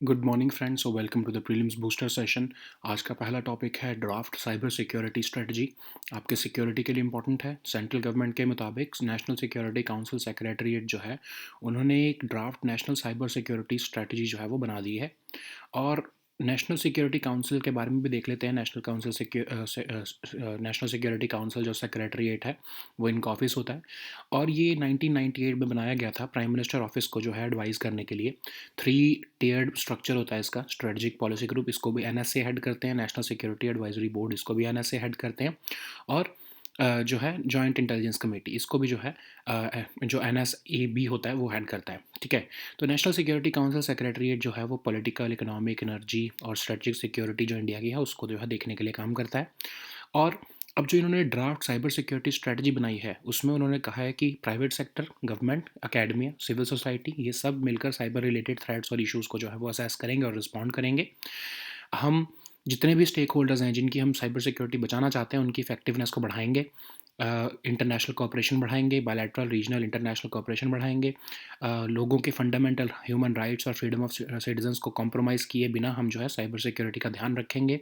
Good morning friends और welcome to the prelims booster session. आज का पहला टॉपिक है ड्राफ्ट साइबर सिक्योरिटी स्ट्रेटजी। आपके सिक्योरिटी के लिए इंपॉर्टेंट है। सेंट्रल गवर्नमेंट के मुताबिक नेशनल सिक्योरिटी काउंसिल सेक्रेटरीट जो है उन्होंने एक draft national cyber security strategy जो है वो बना दी है। और नेशनल सिक्योरिटी काउंसिल के बारे में भी देख लेते हैं। नेशनल सिक्योरिटी काउंसिल जो सेक्रेटरीट है वो इनका ऑफिस होता है और ये 1998 में बनाया गया था प्राइम मिनिस्टर ऑफिस को जो है एडवाइस करने के लिए। 3 टियर्ड स्ट्रक्चर होता है इसका, स्ट्रेटजिक पॉलिसी ग्रुप, इसको भी एनएसए हेड करते हैं। नेशनल सिक्योरिटी एडवाइजरी बोर्ड, इसको भी एनएसए हेड करते हैं। और जो है जॉइंट इंटेलिजेंस कमेटी, इसको भी जो है जो एनएसए होता है वो हेड करता है। ठीक है। तो नेशनल सिक्योरिटी काउंसिल सेक्रेटरीट जो है वो पॉलिटिकल, इकोनॉमिक, एनर्जी और स्ट्रेटजिक सिक्योरिटी जो इंडिया की है उसको जो है देखने के लिए काम करता है। और अब जो इन्होंने ड्राफ्ट साइबर सिक्योरिटी स्ट्रेटजी बनाई है उसमें उन्होंने कहा है कि private sector, government, academia, civil society, ये सब मिलकर साइबर रिलेटेड थ्रेट्स और इश्यूज़ को जो है वो असेस करेंगे और रिस्पॉन्ड करेंगे। हम जितने भी स्टेक होल्डर्स हैं जिनकी हम साइबर सिक्योरिटी बचाना चाहते हैं उनकी इफेक्टिवनेस को बढ़ाएंगे, इंटरनेशनल कोऑपरेशन बढ़ाएंगे, बायलैटरल, रीजनल, इंटरनेशनल कोऑपरेशन बढ़ाएंगे। लोगों के फंडामेंटल ह्यूमन राइट्स और फ्रीडम ऑफ सिटीजन्स को कॉम्प्रोमाइज़ किए बिना हम जो है साइबर सिक्योरिटी का ध्यान रखेंगे।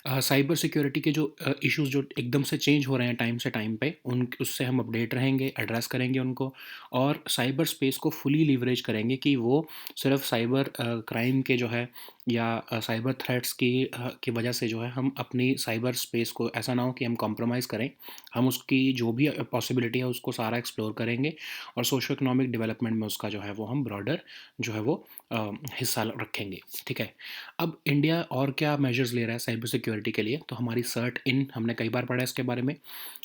साइबर सिक्योरिटी के जो इश्यूज़ जो एकदम से चेंज हो रहे हैं टाइम से टाइम पे, उन उससे हम अपडेट रहेंगे, एड्रेस करेंगे उनको। और साइबर स्पेस को फुली लीवरेज करेंगे कि वो सिर्फ साइबर क्राइम के जो है या साइबर थ्रेट्स की वजह से जो है हम अपनी साइबर स्पेस को ऐसा ना हो कि हम कॉम्प्रोमाइज़ करें। हम उसकी जो भी पॉसिबिलिटी है उसको सारा एक्सप्लोर करेंगे और सोशो इकोनॉमिक डेवलपमेंट में उसका जो है वो हम ब्रॉडर जो है वो हिस्सा रखेंगे। ठीक है। अब इंडिया और क्या मेजर्स ले रहा है साइबर सिक्योरिटी के लिए, तो हमारी सर्ट इन, हमने कई बार पढ़ा है इसके बारे में।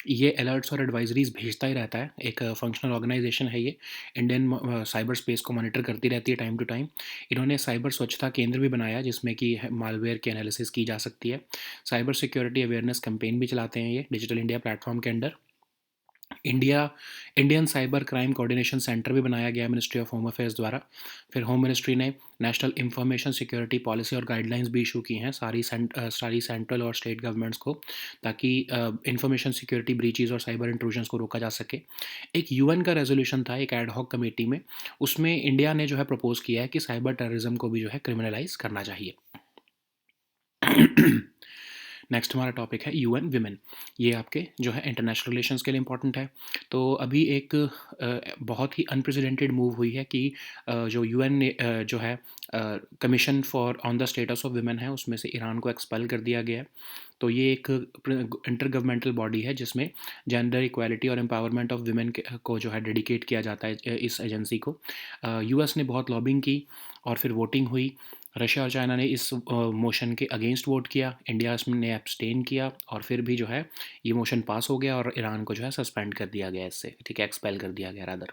ये अलर्ट्स और एडवाइजरीज भेजता ही रहता है, एक फंक्शनल ऑर्गेनाइजेशन है ये। इंडियन साइबर स्पेस को मॉनिटर करती रहती है टाइम टू टाइम। इन्होंने साइबर स्वच्छता केंद्र भी बनाया जिसमें कि मालवेयर की एनालिसिस की जा सकती है। साइबर सिक्योरिटी अवेयरनेस कैंपेन भी चलाते हैं ये डिजिटल इंडिया प्लेटफॉर्म के under. India Indian cyber crime coordination centre भी बनाया गया मिनिस्ट्री ऑफ होम अफेयर्स द्वारा। फिर होम मिनिस्ट्री ने नेशनल इंफॉर्मेशन सिक्योरिटी पॉलिसी और गाइडलाइंस भी इशू की हैं सारी सेंट्रल और स्टेट गवर्नमेंट्स को, ताकि इंफॉर्मेशन सिक्योरिटी ब्रीचेस और साइबर इंट्रूजन्स को रोका जा सके। एक यूएन का रेजोल्यूशन था एक एडहॉक कमेटी में, उसमें इंडिया ने जो है प्रपोज किया है कि साइबर टेररिज्म को भी जो है क्रिमिनलाइज करना चाहिए। नेक्स्ट हमारा टॉपिक है यूएन विमेन। ये आपके जो है इंटरनेशनल रिलेशंस के लिए इंपॉर्टेंट है। तो अभी एक बहुत ही अनप्रेसिडेंटेड मूव हुई है कि जो यूएन ने जो है commission for on the status of women है उसमें से ईरान को एक्सपेल कर दिया गया है। तो ये एक इंटर गवर्नमेंटल बॉडी है जिसमें जेंडर इक्वालिटी और एम्पावरमेंट ऑफ विमेन को जो है डेडिकेट किया जाता है इस एजेंसी को। यूएस ने बहुत लॉबिंग की और फिर वोटिंग हुई। रशिया और चाइना ने इस मोशन के अगेंस्ट वोट किया, इंडिया ने एब्सटेन किया और फिर भी जो है ये मोशन पास हो गया और ईरान को जो है सस्पेंड कर दिया गया इससे। ठीक है, एक्सपेल कर दिया गया रादर।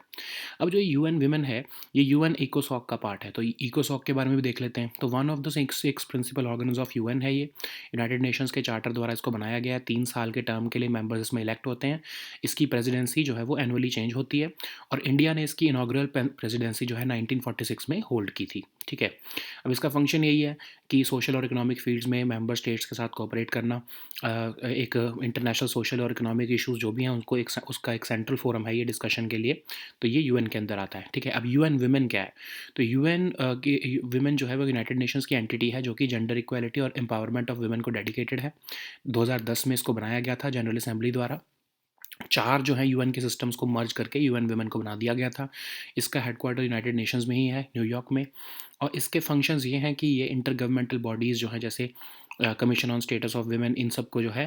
अब जो यूएन विमेन है ये यूएन इकोसॉक का पार्ट है। तो इकोसॉक के बारे में भी देख लेते हैं। तो one of the six principal organs of UN है ये। यूनाइटेड नेशंस के चार्टर द्वारा इसको बनाया गया है। 3 साल के टर्म के लिए मेंबर्स इसमें इलेक्ट होते हैं। इसकी प्रेसिडेंसी जो है वो एनुअली चेंज होती है और इंडिया ने इसकी इनॉग्रल प्रेसिडेंसी जो है 1946 में होल्ड की थी। ठीक है। अब इसका फंक्शन यही है कि सोशल और इकोनॉमिक फील्ड्स में मेंबर स्टेट्स के साथ कोऑपरेट करना। एक इंटरनेशनल सोशल और इकोनॉमिक इश्यूज जो भी हैं उनको उसका एक सेंट्रल फोरम है ये डिस्कशन के लिए। तो ये यूएन के अंदर आता है। ठीक है। अब यूएन विमेन क्या है? तो यूएन की विमेन जो है वो यूनाइटेड नेशंस की एंटिटी है जो कि जेंडर इक्वालिटी और एम्पावरमेंट ऑफ वुमेन को डेडिकेटेड है। 2010 में इसको बनाया गया था जनरल असेंबली द्वारा। 4 जो है यूएन के सिस्टम्स को मर्ज करके यूएन विमेन को बना दिया गया था। इसका हेडक्वार्टर यूनाइटेड नेशंस में ही है, न्यूयॉर्क में। और इसके फंक्शंस ये हैं कि ये इंटर गवर्नमेंटल बॉडीज़ जो हैं जैसे commission on status of women, इन सब को जो है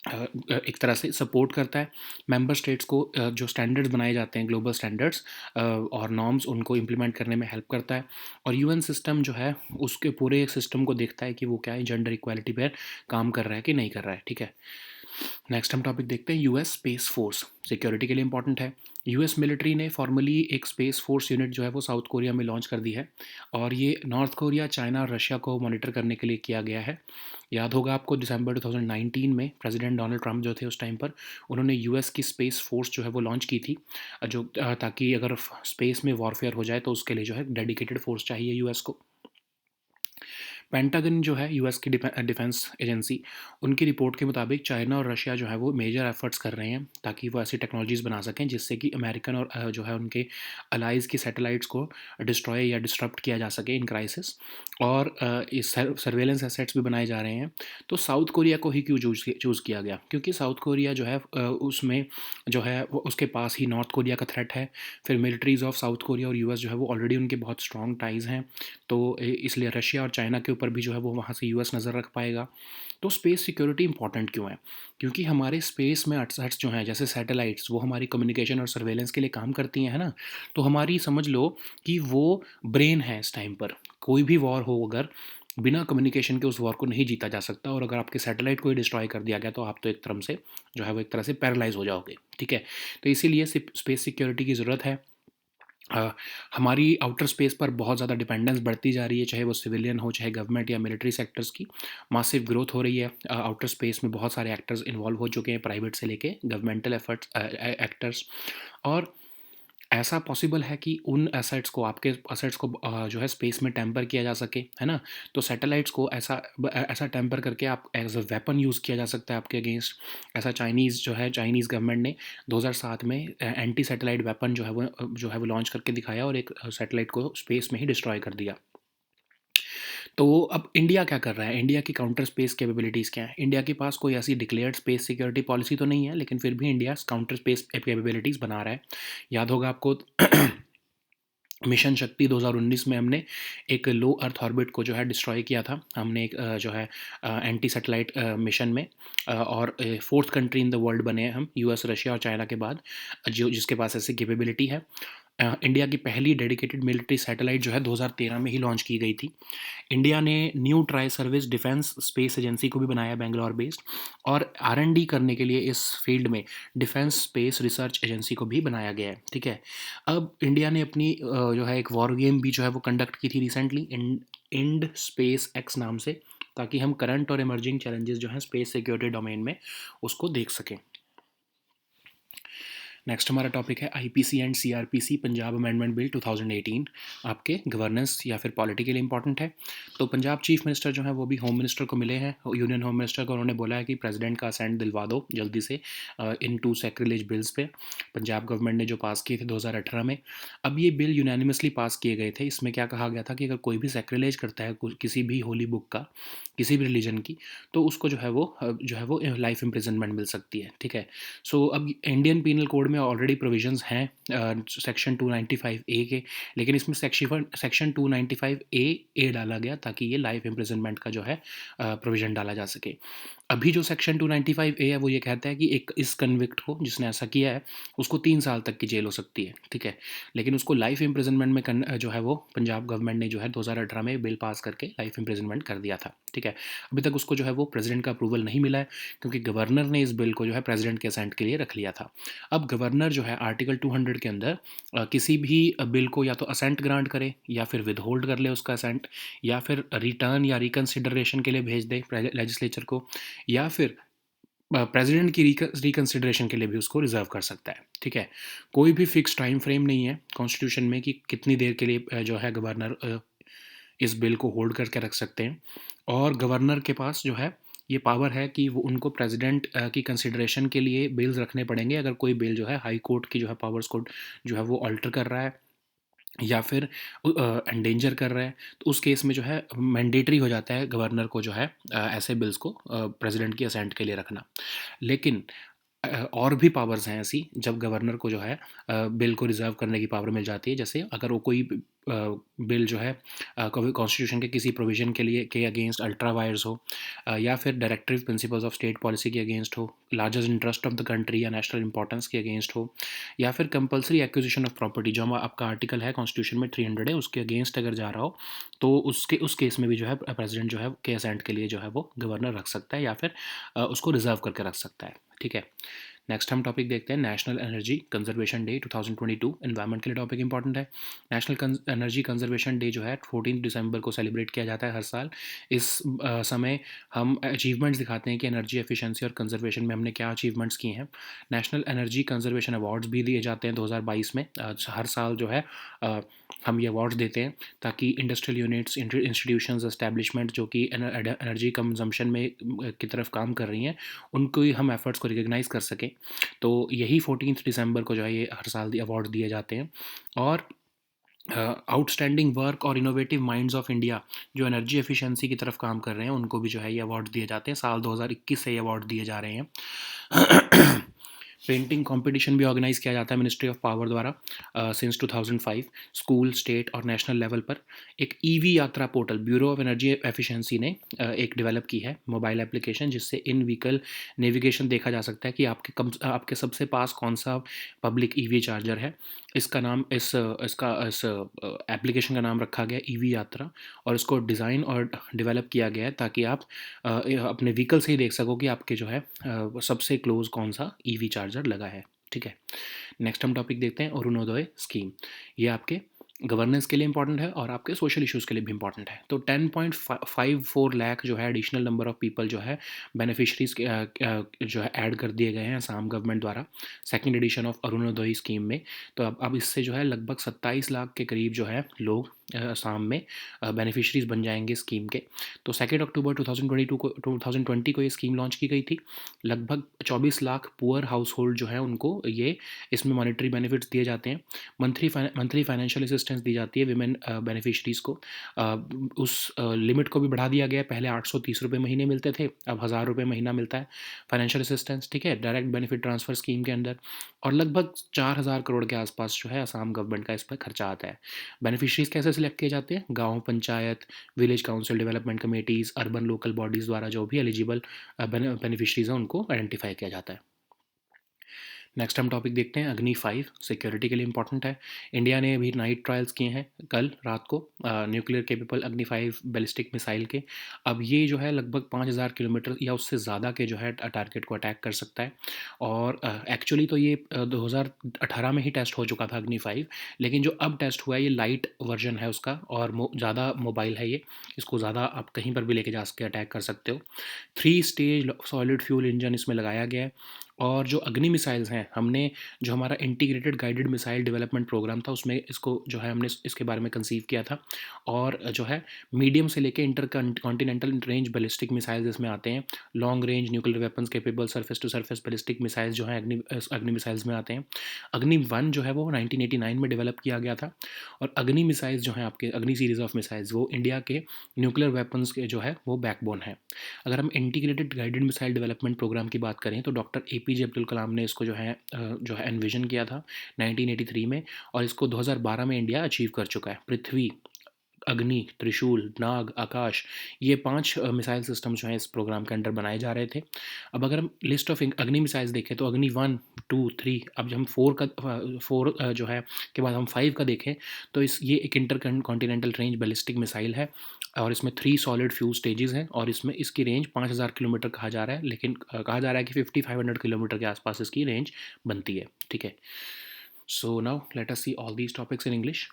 एक तरह से सपोर्ट करता है। मेंबर स्टेट्स को जो स्टैंडर्ड्स बनाए जाते हैं, ग्लोबल स्टैंडर्ड्स और नॉर्म्स, उनको इम्प्लीमेंट करने में हेल्प करता है। और यूएन सिस्टम जो है उसके पूरे सिस्टम को देखता है कि वो क्या है, जेंडर इक्वालिटी पर काम कर रहा है कि नहीं कर रहा है। ठीक है। नेक्स्ट हम टॉपिक देखते हैं यूएस स्पेस फोर्स। सिक्योरिटी के लिए इंपॉर्टेंट है। यूएस मिलिट्री ने फॉर्मली एक स्पेस फोर्स यूनिट जो है वो साउथ कोरिया में लॉन्च कर दी है और ये नॉर्थ कोरिया, चाइना और रशिया को मॉनिटर करने के लिए किया गया है। याद होगा आपको दिसंबर 2019 में प्रेसिडेंट डोनाल्ड ट्रंप जो थे उस टाइम पर, उन्होंने यूएस की स्पेस फोर्स जो है वो लॉन्च की थी, जो ताकि अगर स्पेस में वॉरफेयर हो जाए तो उसके लिए जो है डेडिकेटेड फोर्स चाहिए यूएस को। पेंटागन जो है यूएस की डिफेंस एजेंसी, उनकी रिपोर्ट के मुताबिक चाइना और रशिया जो है वो मेजर एफर्ट्स कर रहे हैं ताकि वो ऐसी टेक्नोलॉजीज़ बना सकें जिससे कि अमेरिकन और जो है उनके अलाइज़ की सैटेलाइट्स को डिस्ट्रॉय या डिस्टरप्ट किया जा सके इन क्राइसिस। और इस सर्वेलेंस एसेट्स भी बनाए जा रहे हैं। तो साउथ कोरिया को ही क्यों चूज़ किया गया? क्योंकि साउथ कोरिया जो है उसमें जो है वो उसके पास ही नॉर्थ कोरिया का थ्रेट है। फिर मिलिट्रीज़ ऑफ साउथ कोरिया और यूएस जो है वो ऑलरेडी उनके बहुत स्ट्रॉन्ग टाइज़ हैं। तो इसलिए रशिया और चाइना के ऊपर भी जो है वो वहाँ से यूएस नज़र रख पाएगा। तो स्पेस सिक्योरिटी इंपॉर्टेंट क्यों है? क्योंकि हमारे स्पेस में असट्स जो हैं जैसे सैटेलाइट्स, वो हमारी कम्युनिकेशन और सर्वेलेंस के लिए काम करती हैं, है ना? तो हमारी समझ लो कि वो ब्रेन है इस टाइम पर। कोई भी वॉर हो अगर, बिना कम्युनिकेशन के उस वॉर को नहीं जीता जा सकता। और अगर आपके सैटेलाइट को ही डिस्ट्रॉय कर दिया गया तो आप तो एक तरह से जो है वो एक तरह से पैरालाइज़ हो जाओगे, ठीक है? तो इसीलिए स्पेस सिक्योरिटी की ज़रूरत है। अ, हमारी आउटर स्पेस पर बहुत ज़्यादा डिपेंडेंस बढ़ती जा रही है, चाहे वो सिविलियन हो, चाहे गवर्नमेंट या मिलिट्री सेक्टर्स की। मासिव ग्रोथ हो रही है। आउटर स्पेस में बहुत सारे एक्टर्स इन्वॉल्व हो चुके हैं, प्राइवेट से लेके गवर्नमेंटल एफर्ट्स एक्टर्स। और ऐसा पॉसिबल है कि उन एसेट्स को, आपके एसेट्स को जो है स्पेस में टेम्पर किया जा सके, है ना? तो सैटेलाइट्स को ऐसा टेम्पर करके आप एज अ वेपन यूज़ किया जा सकता है आपके अगेंस्ट। ऐसा चाइनीज़ गवर्नमेंट ने 2007 में एंटी सैटेलाइट वेपन जो है वो लॉन्च करके दिखाया और एक सैटेलाइट को स्पेस में ही डिस्ट्रॉय कर दिया। तो अब इंडिया क्या कर रहा है? इंडिया की काउंटर स्पेस कैपेबिलिटीज़ क्या हैं? इंडिया के पास कोई ऐसी डिक्लेयर्ड स्पेस सिक्योरिटी पॉलिसी तो नहीं है, लेकिन फिर भी इंडिया काउंटर स्पेस कैपेबिलिटीज़ बना रहा है। याद होगा आपको मिशन शक्ति 2019 में हमने एक लो अर्थ ऑर्बिट को जो है डिस्ट्रॉय किया था। हमने एक जो है एंटी सैटेलाइट मिशन में और fourth country in the world बने हैं हम, यूएस, रशिया और चाइना के बाद, जो जिसके पास ऐसी कैपेबिलिटी है। इंडिया की पहली डेडिकेटेड मिलिट्री सैटेलाइट जो है 2013 में ही लॉन्च की गई थी। इंडिया ने new tri service defence space agency को भी बनाया बेंगलोर बेस्ड। और आर&डी करने के लिए इस फील्ड में डिफेंस स्पेस रिसर्च एजेंसी को भी बनाया गया है, ठीक है? अब इंडिया ने अपनी जो है एक वॉर गेम भी जो है वो कंडक्ट की थी रिसेंटली, इंड स्पेस एक्स नाम से, ताकि हम करंट और इमर्जिंग चैलेंजेस जो हैं स्पेस सिक्योरिटी डोमेन में उसको देख सकें। नेक्स्ट हमारा टॉपिक है IPC and CrPC, Punjab amendment bill 2018, आपके गवर्नेंस या फिर पॉलिटी के लिए इंपॉर्टेंट है। तो पंजाब चीफ मिनिस्टर जो है वो भी होम मिनिस्टर को मिले हैं, यूनियन होम मिनिस्टर को। उन्होंने बोला है कि प्रेसिडेंट का असेंट दिलवा दो जल्दी से इन 2 सैक्रिलेज बिल्स पे, पंजाब गवर्नमेंट ने जो पास किए थे 2018 में। अब ये बिल यूनानिमसली पास किए गए थे। इसमें क्या कहा गया था कि अगर कोई भी सैक्रिलेज करता है किसी भी होली बुक का, किसी भी रिलीजन की, तो उसको जो है वो लाइफ इम्प्रिजनमेंट मिल सकती है, ठीक है? सो अब इंडियन पीनल कोड में ऑलरेडी प्रोविजंस हैं सेक्शन 295 ए के, लेकिन इसमें सेक्शन 295 ए डाला गया ताकि ये लाइफ इम्प्रिजनमेंट का जो है प्रोविज़न डाला जा सके। अभी जो सेक्शन 295 ए है वो ये कहता है कि एक इस कन्विक्ट को, जिसने ऐसा किया है, उसको 3 साल तक की जेल हो सकती है, ठीक है? लेकिन उसको लाइफ इम्प्रिजनमेंट में जो है वो पंजाब गवर्नमेंट ने जो है 2018 में बिल पास करके लाइफ इम्प्रिजनमेंट कर दिया था, ठीक है? अभी तक उसको जो है वो प्रेसिडेंट का अप्रूवल नहीं मिला है, क्योंकि गवर्नर ने इस बिल को जो है प्रेसिडेंट के असेंट के लिए रख लिया था। अब गवर्नर जो है आर्टिकल 200 के अंदर किसी भी बिल को या तो असेंट ग्रांट करे या फिर विदहोल्ड कर ले उसका असेंट, या फिर रिटर्न या रिकन्सिडरेशन के लिए भेज दे लेजिस्लेचर को, या फिर प्रेसिडेंट की रिकन्सिडरेशन के लिए भी उसको रिजर्व कर सकता है, ठीक है? कोई भी फिक्स टाइम फ्रेम नहीं है कॉन्स्टिट्यूशन में कि कितनी देर के लिए जो है गवर्नर इस बिल को होल्ड करके रख सकते हैं। और गवर्नर के पास जो है ये पावर है कि वो उनको प्रेसिडेंट की कंसिडरेशन के लिए बिल्स रखने पड़ेंगे अगर कोई बिल जो है हाई कोर्ट की जो है पावर्स को जो है वो अल्टर कर रहा है या फिर एंडेंजर कर रहा है। तो उस केस में जो है मैंडेटरी हो जाता है गवर्नर को जो है ऐसे बिल्स को प्रेसिडेंट की असेंट के लिए रखना। लेकिन और भी पावर्स हैं ऐसी जब गवर्नर को जो है बिल को रिज़र्व करने की पावर मिल जाती है। जैसे अगर वो कोई बिल जो है कॉन्स्टिट्यूशन के किसी प्रोविज़न के लिए के अगेंस्ट अल्ट्रा वायर्स हो, या फिर directive principles of state policy के अगेंस्ट हो, largest interest of the country या नेशनल इंपॉर्टेंस के अगेंस्ट हो, या फिर कंपल्सरी एक्विजिशन ऑफ प्रॉपर्टी, जो आपका आर्टिकल है कॉन्स्टिट्यूशन में 300 है, उसके अगेंस्ट अगर जा रहा हो, तो उस केस में भी जो है प्रेसिडेंट जो है के असेंट के लिए जो है वो गवर्नर रख सकता है या फिर उसको रिज़र्व करके रख सकता है, ठीक है? नेक्स्ट हम टॉपिक देखते हैं national energy conservation day 2022। Environment के लिए टॉपिक इंपॉर्टेंट है। नेशनल एनर्जी कंजर्वेशन डे जो है 14 दिसंबर को सेलिब्रेट किया जाता है हर साल। इस समय हम अचीवमेंट्स दिखाते हैं कि एनर्जी एफिशिएंसी और कंजर्वेशन में हमने क्या अचीवमेंट्स किए हैं। नेशनल एनर्जी कंजर्वेशन अवार्ड्स भी दिए जाते हैं 2022 में। हर साल जो है हम ये अवार्ड्स देते हैं ताकि इंडस्ट्रियल यूनिट्स, इंस्टीट्यूशंस, एस्टैब्लिशमेंट जो कि एनर्जी कंजम्पशन में की तरफ काम कर रही हैं, उनको ही हम एफर्ट्स को रिकग्नाइज़ कर सकें। तो यही 14 दिसंबर को जो है ये हर साल अवार्ड दिए जाते हैं। और आउटस्टैंडिंग वर्क और इनोवेटिव माइंड्स ऑफ इंडिया जो एनर्जी एफिशिएंसी की तरफ काम कर रहे हैं, उनको भी जो है ये अवार्ड दिए जाते हैं। साल 2021 से ये अवार्ड दिए जा रहे हैं। पेंटिंग कंपटीशन भी ऑर्गेनाइज किया जाता है मिनिस्ट्री ऑफ पावर द्वारा सिंस 2005। स्कूल, स्टेट और नेशनल लेवल पर एक ईवी यात्रा portal bureau of energy efficiency ने एक डेवलप की है मोबाइल एप्लीकेशन, जिससे इन व्हीकल नेविगेशन देखा जा सकता है कि आपके सबसे पास कौन सा पब्लिक ईवी चार्जर है। इसका नाम इस एप्लीकेशन का नाम रखा गया ईवी यात्रा, और इसको डिज़ाइन और डेवलप किया गया है ताकि आप अपने व्हीकल से ही देख सको कि आपके जो है सबसे क्लोज कौन सा ईवी चार्जर लगा है। ठीक है, नेक्स्ट हम टॉपिक देखते हैं अरुणोदय स्कीम। ये आपके गवर्नेंस के लिए इंपॉर्टेंट है और आपके सोशल इश्यूज़ के लिए भी इंपॉर्टेंट है। तो 10.54 लाख जो है एडिशनल नंबर ऑफ पीपल जो है बेनिफिशरीज जो है ऐड कर दिए गए हैं असम गवर्नमेंट द्वारा second edition of Arunoday scheme में। तो अब इससे जो है लगभग 27 लाख के करीब जो है लोग असम में बेनिफिशरीज बन जाएंगे स्कीम के। तो 2 अक्टूबर 2020 को ये स्कीम लॉन्च की गई थी। लगभग 24 लाख पुअर हाउस होल्ड जो है उनको ये इसमें मॉनेटरी बेनिफिट्स दिए जाते हैं। मंथली फाइनेंशियल असिस्टेंस दी जाती है विमेन बेनिफिशरीज़ को। उस लिमिट को भी बढ़ा दिया गया है। पहले 830 रुपये महीने मिलते थे, अब 1000 रुपये महीना मिलता है फाइनेंशियल असिस्टेंस। ठीक है, डायरेक्ट बेनिफिट ट्रांसफ़र स्कीम के अंदर। और लगभग 4000 करोड़ के आसपास जो है असम गवर्नमेंट का इस पर खर्चा आता है। बेनिफिशरीज़ कैसे सिलेक्ट किए जाते हैं? गाँव panchayat, village council development committees, urban local bodies द्वारा जो भी एलिजिबल बेनिफिशरीज़ हैं उनको आइडेंटिफाई किया जाता है। नेक्स्ट हम टॉपिक देखते हैं अग्नि 5। सिक्योरिटी के लिए इंपॉर्टेंट है। इंडिया ने अभी नाइट ट्रायल्स किए हैं कल रात को न्यूक्लियर केपेबल अग्नि 5 बैलिस्टिक मिसाइल के। अब ये जो है लगभग 5000 किलोमीटर या उससे ज़्यादा के जो है टारगेट को अटैक कर सकता है। और एक्चुअली तो ये 2018 में ही टेस्ट हो चुका था अग्नि 5, लेकिन जो अब टेस्ट हुआ है ये लाइट वर्जन है उसका और ज़्यादा मोबाइल है ये। इसको ज़्यादा आप कहीं पर भी लेके जा सके अटैक कर सकते हो। 3 स्टेज सॉलिड फ्यूल इंजन इसमें लगाया गया है। और जो अग्नि मिसाइल्स हैं, हमने जो हमारा integrated guided missile development programme था उसमें इसको जो है हमने इसके बारे में कंसीव किया था। और जो है मीडियम से लेके inter continental range ballistic missiles इसमें आते हैं। Long range nuclear weapons capable surface to surface ballistic missiles जो हैं अग्नि मिसाइल्स में आते हैं। अग्नि 1 जो है वो 1989 में डेवलप किया गया था। और अग्नि मिसाइल्स जो हैं आपके अग्नि सीरीज़ ऑफ मिसाइल्स वो इंडिया के न्यूक्लियर वेपन्स के जो है वो बैकबोन है। अगर हम integrated guided missile development programme की बात करें तो डॉक्टर एपीजे अब्दुल कलाम ने इसको जो है एनविजन किया था 1983 में। और इसको 2012 में इंडिया अचीव कर चुका है। पृथ्वी, अग्नि, त्रिशूल, नाग, आकाश, ये 5 मिसाइल सिस्टम जो हैं इस प्रोग्राम के अंडर बनाए जा रहे थे। अब अगर हम लिस्ट ऑफ अग्नि मिसाइल्स देखें तो अग्नि 1, 2, 3, अब जब हम 4 जो है के बाद हम 5 का देखें तो ये एक inter continental range ballistic missile है। और इसमें 3 सॉलिड फ्यूल स्टेजेस हैं और इसमें इसकी रेंज 5000 किलोमीटर कहा जा रहा है, लेकिन कहा जा रहा है कि 5500 किलोमीटर के आसपास इसकी रेंज बनती है। ठीक है, so now let us see all these topics in English.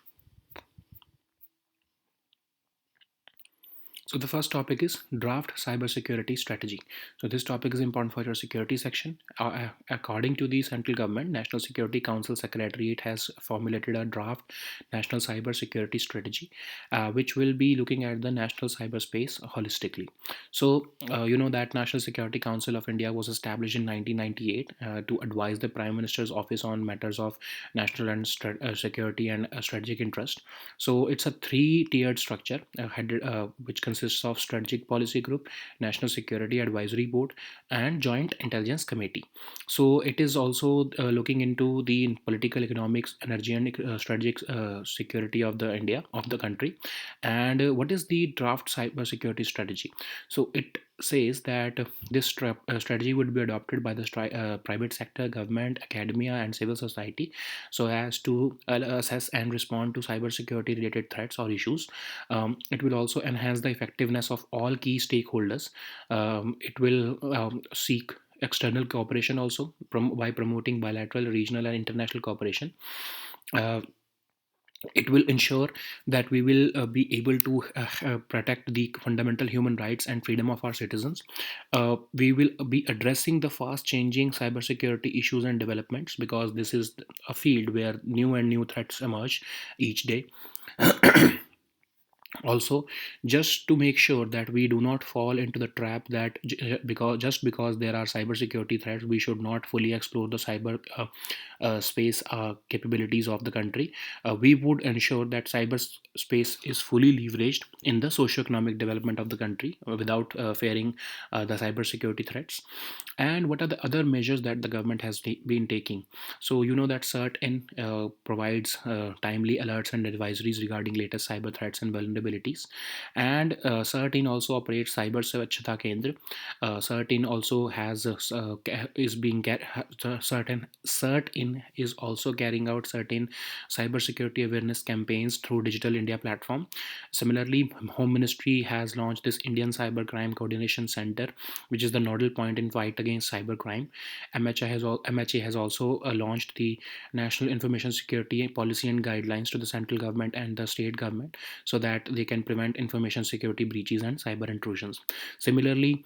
So the first topic is draft cybersecurity strategy. So this topic is important for your security section. According to the central government, National Security Council Secretariat has formulated a draft national cybersecurity strategy, which will be looking at the national cyberspace holistically. So you know that National Security Council of India was established in 1998 to advise the Prime Minister's office on matters of national and security and strategic interest. So it's a three-tiered structure which consists of Strategic Policy Group, National Security Advisory Board, and Joint Intelligence Committee. So it is also looking into the political, economics, energy, and strategic security of the India of the country. And what is the draft cyber security strategy? So it says that this strategy would be adopted by the private sector, government, academia, and civil society, so as to assess and respond to cybersecurity related threats or issues. It will also enhance the effectiveness of all key stakeholders. It will seek external cooperation also by promoting bilateral, regional, and international cooperation. Uh, it will ensure that we will be able to protect the fundamental human rights and freedom of our citizens. We will be addressing the fast changing cybersecurity issues and developments, because this is a field where new and new threats emerge each day. Also, just to make sure that we do not fall into the trap that because there are cybersecurity threats, we should not fully explore the cyber space capabilities of the country. We would ensure that cyberspace is fully leveraged in the socio-economic development of the country without fearing the cybersecurity threats. And what are the other measures that the government has been taking? So you know that CERT-In provides timely alerts and advisories regarding latest cyber threats and vulnerabilities. And CERT-In also operates Cyber Swachhata Kendra. CERT-In also has is being certain CERT-In is also carrying out certain cybersecurity awareness campaigns through Digital India platform. Similarly, Home Ministry has launched this Indian Cybercrime Coordination Center, which is the nodal point in fight against cybercrime. MHA has also launched the National Information Security Policy and Guidelines to the central government and the state government, so that they can prevent information security breaches and cyber intrusions. Similarly,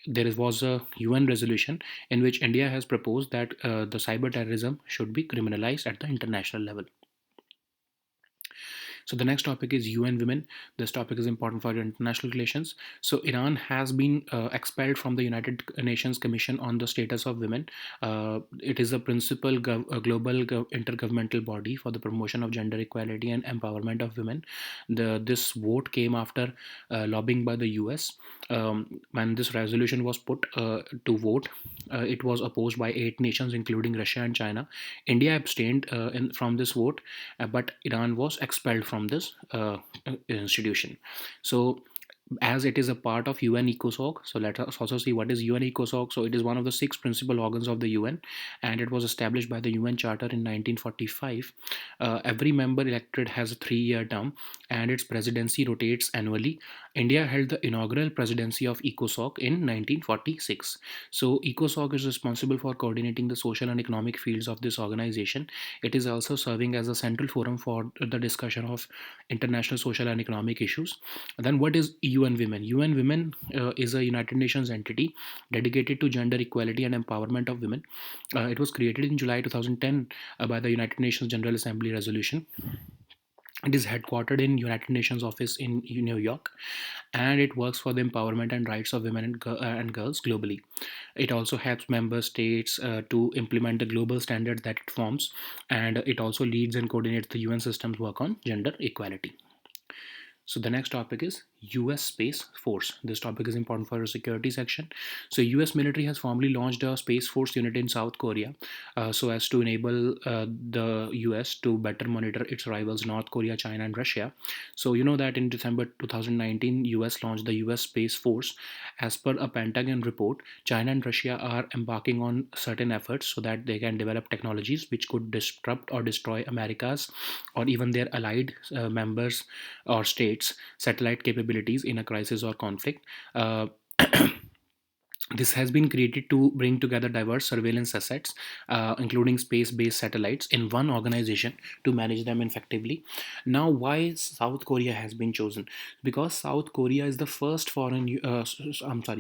there was a UN resolution in which India has proposed that the cyber terrorism should be criminalized at the international level. So the next topic is UN Women. This topic is important for international relations. So Iran has been expelled from the United Nations Commission on the Status of Women. It is a principal global intergovernmental body for the promotion of gender equality and empowerment of women. This vote came after lobbying by the US. When this resolution was put to vote, it was opposed by 8 nations, including Russia and China. India abstained from this vote, but Iran was expelled from this institution. So, as it is a part of UN ECOSOC, so let us also see what is UN ECOSOC. So, it is one of the 6 principal organs of the UN, and it was established by the UN Charter in 1945. Every member elected has a 3-year term, and its presidency rotates annually. India held the inaugural presidency of ECOSOC in 1946. So, ECOSOC is responsible for coordinating the social and economic fields of this organization. It is also serving as a central forum for the discussion of international social and economic issues. Then, what is UN Women? UN Women is a United Nations entity dedicated to gender equality and empowerment of women. It was created in July 2010 by the United Nations General Assembly resolution. It is headquartered in United Nations office in New York, and it works for the empowerment and rights of women and girls globally. It also helps member states to implement the global standards that it forms, and it also leads and coordinates the UN system's work on gender equality. So the next topic is US Space Force. This topic is important for our security section. So US military has formally launched a Space Force unit in South Korea, so as to enable the US to better monitor its rivals North Korea, China, and Russia. So you know that in December 2019, US launched the US Space Force. As per a Pentagon report, China and Russia are embarking on certain efforts so that they can develop technologies which could disrupt or destroy America's or even their allied members or states' satellite capabilities in a crisis or conflict. This has been created to bring together diverse surveillance assets, including space based satellites, in one organization to manage them effectively. Now, why South Korea has been chosen? Because South Korea is the first foreign,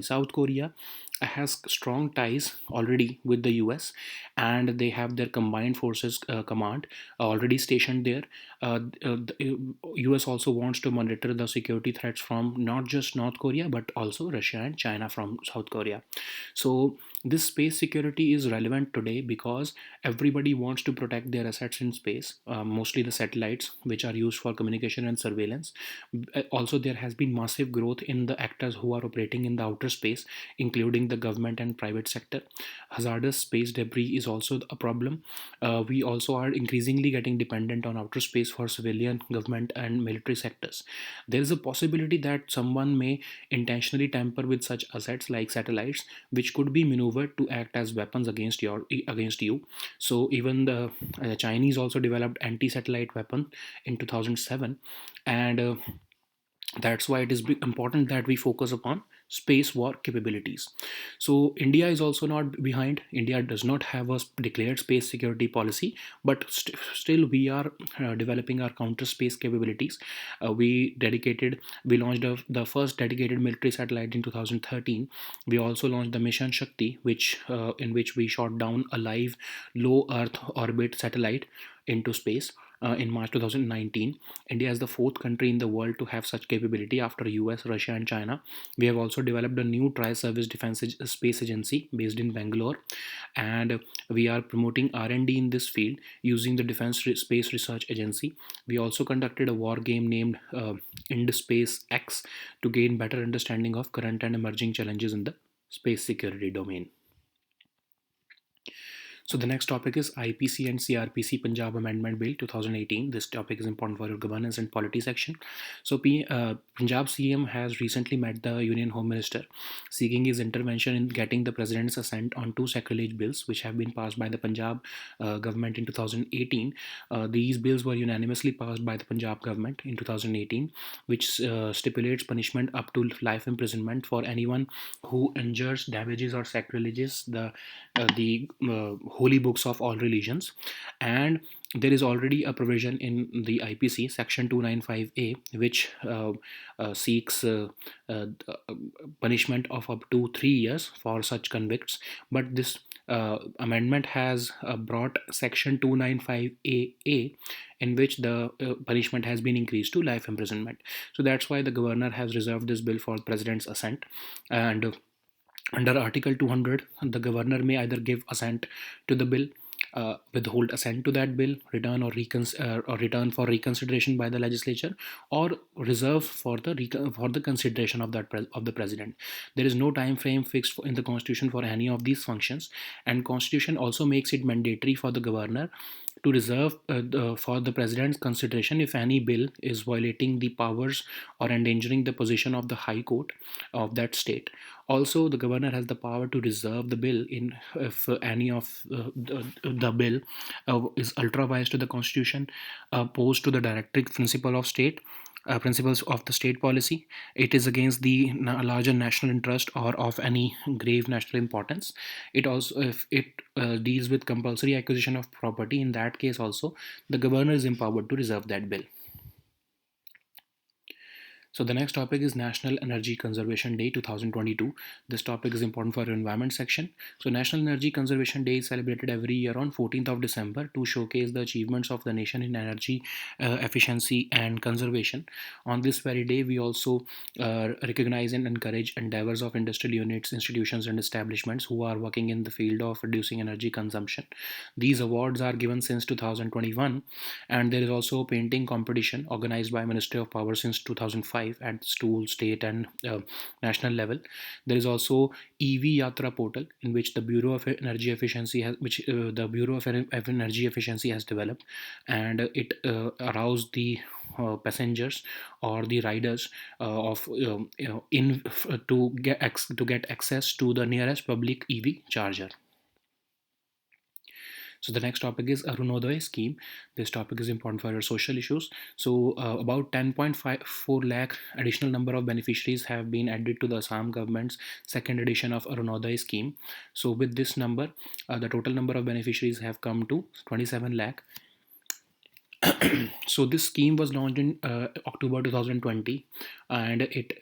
South Korea has strong ties already with the US, and they have their combined forces command already stationed there. The US also wants to monitor the security threats from not just North Korea but also Russia and China from South Korea. So this space security is relevant today because everybody wants to protect their assets in space, mostly the satellites which are used for communication and surveillance. Also, there has been massive growth in the actors who are operating in the outer space, including the government and private sector. Hazardous space debris is also a problem. We also are increasingly getting dependent on outer space for civilian, government, and military sectors. There is a possibility that someone may intentionally tamper with such assets like satellites, which could be maneuvered to act as weapons against you. So even the Chinese also developed anti-satellite weapon in 2007, and that's why it is important that we focus upon space war capabilities. So India is also not behind. India does not have a declared space security policy, but still we are developing our counter space capabilities. We launched the first dedicated military satellite in 2013. We also launched the mission Shakti, which in which we shot down a live low earth orbit satellite into space in March 2019. India is the fourth country in the world to have such capability after US, Russia, and China. We have also developed a new tri-service defense space agency based in Bangalore, and we are promoting R&D in this field using the Defense Space Research Agency. We also conducted a war game named Space X to gain better understanding of current and emerging challenges in the space security domain. So the next topic is IPC and CRPC Punjab Amendment Bill 2018. This topic is important for your governance and polity section. So Punjab CM has recently met the Union Home Minister seeking his intervention in getting the President's assent on two sacrilege bills which have been passed by the Punjab government in 2018. These bills were unanimously passed by the Punjab government in 2018, which stipulates punishment up to life imprisonment for anyone who injures, damages, or sacrileges the holy books of all religions. And there is already a provision in the IPC section 295A which seeks punishment of up to 3 years for such convicts, but this amendment has brought section 295AA in which the punishment has been increased to life imprisonment. So that's why the governor has reserved this bill for the president's assent. And under Article 200, the governor may either give assent to the bill, withhold assent to that bill, return or return for reconsideration by the legislature, or reserve for the consideration of of the president. There is no time frame fixed in the constitution for any of these functions, and constitution also makes it mandatory for the governor to reserve for the president's consideration if any bill is violating the powers or endangering the position of the high court of that state. Also, the governor has the power to reserve the bill in if any of the bill is ultra vires to the constitution, opposed to the directive principle of state principles of the state policy. It is against the larger national interest or of any grave national importance. It also, if it deals with compulsory acquisition of property, in that case also the governor is empowered to reserve that bill. So the next topic is National Energy Conservation Day 2022. This topic is important for our environment section. So National Energy Conservation Day is celebrated every year on 14th of December to showcase the achievements of the nation in energy efficiency and conservation. On this very day, we also recognize and encourage endeavors of industrial units, institutions, and establishments who are working in the field of reducing energy consumption. These awards are given since 2021, and there is also a painting competition organized by Ministry of Power since 2005 at school, state, and national level. There is also EV Yatra portal in which the Bureau of Energy Efficiency has developed, and it aroused the passengers or the riders of in to get access to the nearest public EV charger. So the next topic is Arunodaya scheme. This topic is important for your social issues. So about 10.54 lakh additional number of beneficiaries have been added to the Assam government's second edition of Arunodaya scheme. So with this number, the total number of beneficiaries have come to 27 lakh. So this scheme was launched in October 2020, and it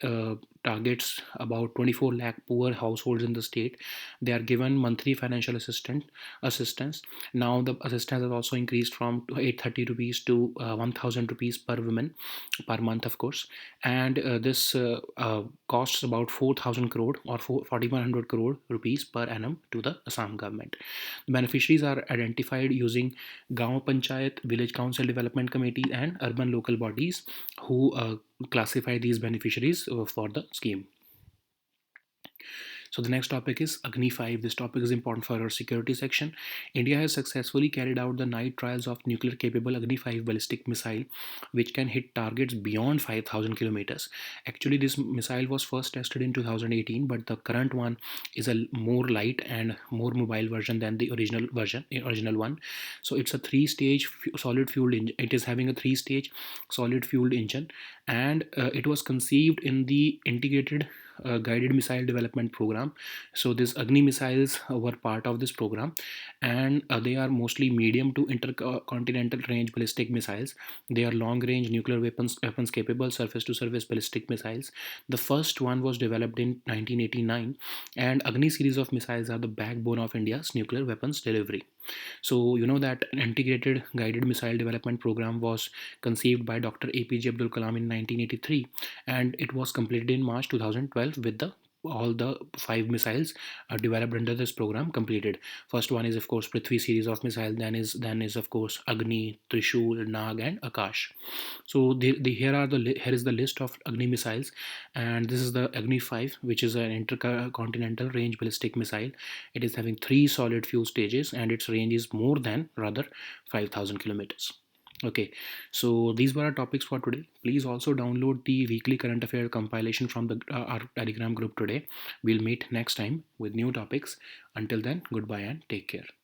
targets about 24 lakh poor households in the state. They are given monthly financial assistance. Now the assistance has also increased from 830 rupees to 1000 rupees per woman per month, of course, and this costs about 4000 crore or 4100 crore rupees per annum to the Assam government. The beneficiaries are identified using Gaon Panchayat, Village Council Development Committee, and urban local bodies who classify these beneficiaries for the scheme. So the next topic is Agni 5. This topic is important for our security section. India has successfully carried out the night trials of nuclear capable Agni 5 ballistic missile, which can hit targets beyond 5000 kilometers. Actually, this missile was first tested in 2018, but the current one is a more light and more mobile version than the original one. So it's a three-stage solid fueled engine. It is having a three-stage solid fueled engine, and it was conceived in the integrated guided missile development program. So these Agni missiles were part of this program, and they are mostly medium to intercontinental range ballistic missiles. They are long range nuclear weapons capable surface to surface ballistic missiles. The first one was developed in 1989, and Agni series of missiles are the backbone of India's nuclear weapons delivery. So you know that an integrated guided missile development program was conceived by Dr. APJ Abdul Kalam in 1983, and it was completed in March 2012 with the all the five missiles developed under this program completed. First one is of course Prithvi series of missiles. Then is of course Agni, Trishul, Nag, and Akash. So here is the list of Agni missiles, and this is the Agni 5, which is an intercontinental range ballistic missile. It is having three solid fuel stages, and its range is more than rather 5,000 kilometers. Okay, so these were our topics for today. Please also download the weekly current affair compilation from our Telegram group today. We'll meet next time with new topics. Until then, goodbye and take care.